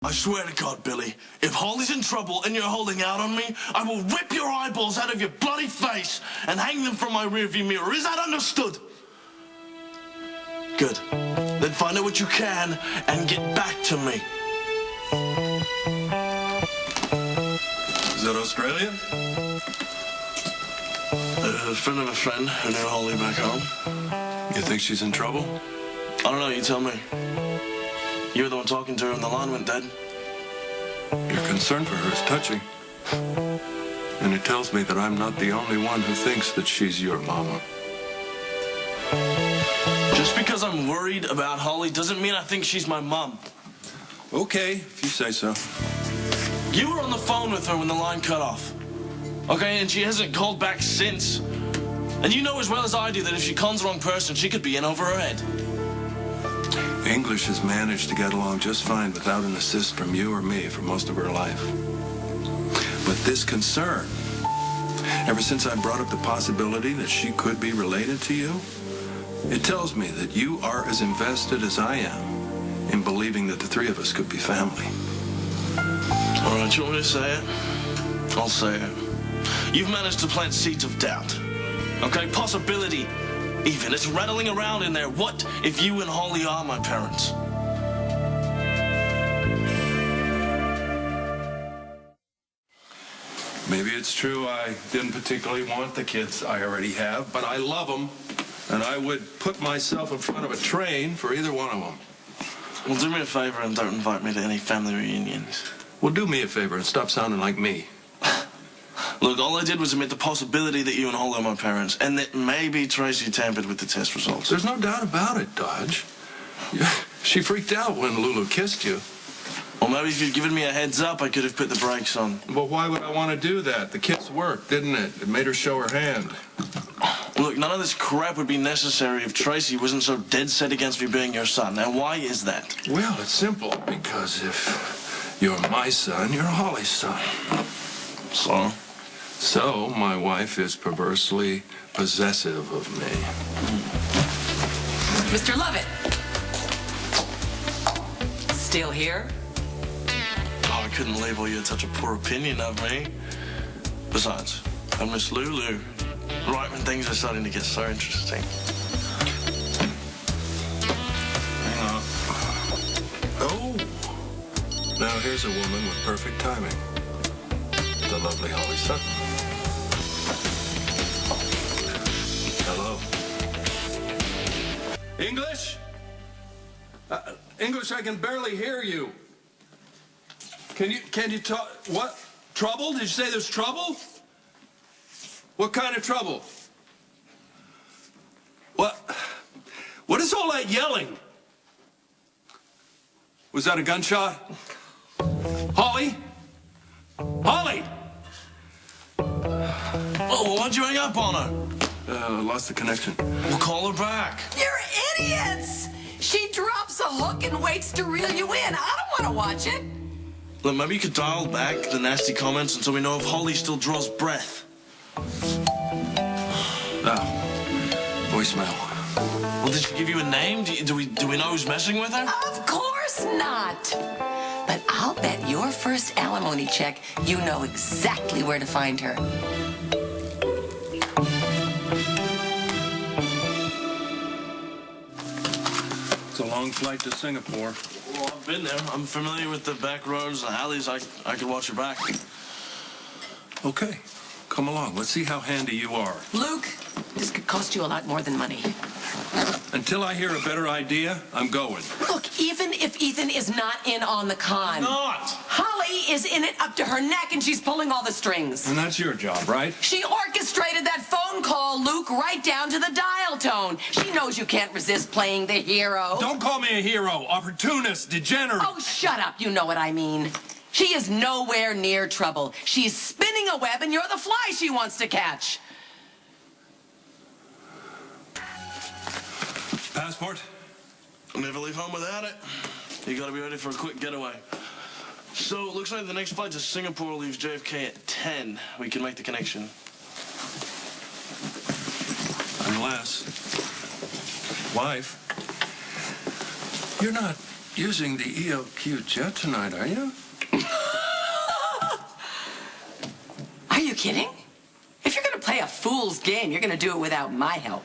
I swear to God, Billy, if Holly's in trouble and you're holding out on me, I will rip your eyeballs out of your bloody face and hang them from my rearview mirror. Is that understood? Good. Then find out what you can and get back to me. Is that Australia? A friend of a friend who knew Holly back home. You think she's in trouble? I don't know, you tell me. You were the one talking to her and the line went dead. Your concern for her is touching. And it tells me that I'm not the only one who thinks that she's your mama. Just because I'm worried about Holly doesn't mean I think she's my mom. Okay, if you say so. You were on the phone with her when the line cut off. Okay, and she hasn't called back since. And you know as well as I do that if she calls the wrong person, she could be in over her head. English has managed to get along just fine without an assist from you or me for most of her life. But this concern, ever since I brought up the possibility that she could be related to you, it tells me that you are as invested as I am in believing that the three of us could be family. All right, you want me to say it? I'll say it. You've managed to plant seeds of doubt. Okay, possibility even. It's rattling around in there. What if you and Holly are my parents? Maybe it's true I didn't particularly want the kids I already have, but I love them, and I would put myself in front of a train for either one of them. Well, do me a favor and don't invite me to any family reunions. Well, do me a favor and stop sounding like me. Look, all I did was admit the possibility that you and Holly are my parents, and that maybe Tracy tampered with the test results. There's no doubt about it, Dodge. She freaked out when Lulu kissed you. Well, maybe if you'd given me a heads up, I could have put the brakes on. Well, why would I want to do that? The kiss worked, didn't it? It made her show her hand. Look, none of this crap would be necessary if Tracy wasn't so dead set against me being your son. Now, why is that? Well, it's simple, because if you're my son, you're Holly's son. So? So, my wife is perversely possessive of me. Mr. Lovett. Still here? Oh, I couldn't leave while you had such a poor opinion of me. Besides, I miss Lulu. Right when things are starting to get so interesting. Hang on. Oh! Now here's a woman with perfect timing. The lovely Holly Sutton. Hello. English? English, I can barely hear you. Can you talk? What? Trouble? Did you say there's trouble? What kind of trouble? What is all that yelling? Was that a gunshot? Holly? Holly! Oh, why'd you hang up on her? Lost the connection. We'll call her back. You're idiots! She drops a hook and waits to reel you in. I don't want to watch it. Look, maybe you could dial back the nasty comments until we know if Holly still draws breath. Voicemail. Well, did she give you a name? Do we know who's messing with her? Of course not. But I'll bet your first alimony check, you know exactly where to find her. It's a long flight to Singapore. Well, I've been there. I'm familiar with the back roads and alleys. I could watch your back. Okay, come along. Let's see how handy you are. Luke, this could cost you a lot more than money. Until I hear a better idea, I'm going. Look, even if Ethan is not in on the con. Not! Holly is in it up to her neck and she's pulling all the strings. And that's your job, right? She orchestrated that phone call, Luke, right down to the dial tone. She knows you can't resist playing the hero. Don't call me a hero. Opportunist, degenerate. Oh, shut up. You know what I mean. She is nowhere near trouble. She's spinning a web and you're the fly she wants to catch. Passport? Never leave home without it. You gotta be ready for a quick getaway. So, it looks like the next flight to Singapore leaves JFK at 10. We can make the connection. Unless... Wife, you're not using the ELQ jet tonight, are you? Are you kidding? If you're going to play a fool's game, you're going to do it without my help.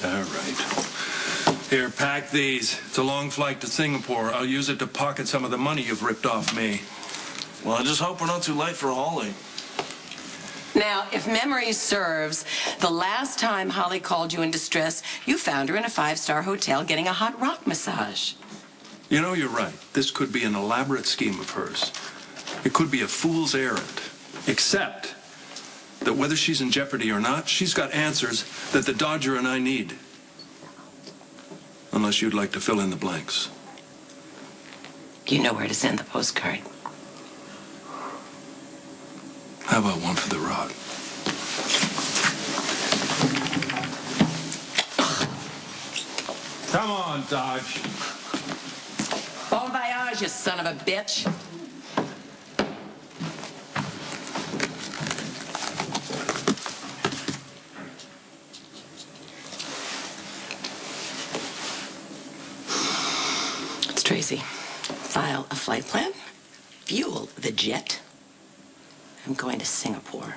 All right. Here, pack these. It's a long flight to Singapore. I'll use it to pocket some of the money you've ripped off me. Well, I just hope we're not too late for Holly. Now, if memory serves, the last time Holly called you in distress, you found her in a 5-star hotel getting a hot rock massage. You know, you're right. This could be an elaborate scheme of hers. It could be a fool's errand. Except that whether she's in jeopardy or not, she's got answers that the Dodger and I need. Unless you'd like to fill in the blanks. You know where to send the postcard. How about one for the rod? Come on, Dodge. Bon voyage, you son of a bitch. It's Tracy. File a flight plan. Fuel the jet. I'm going to Singapore.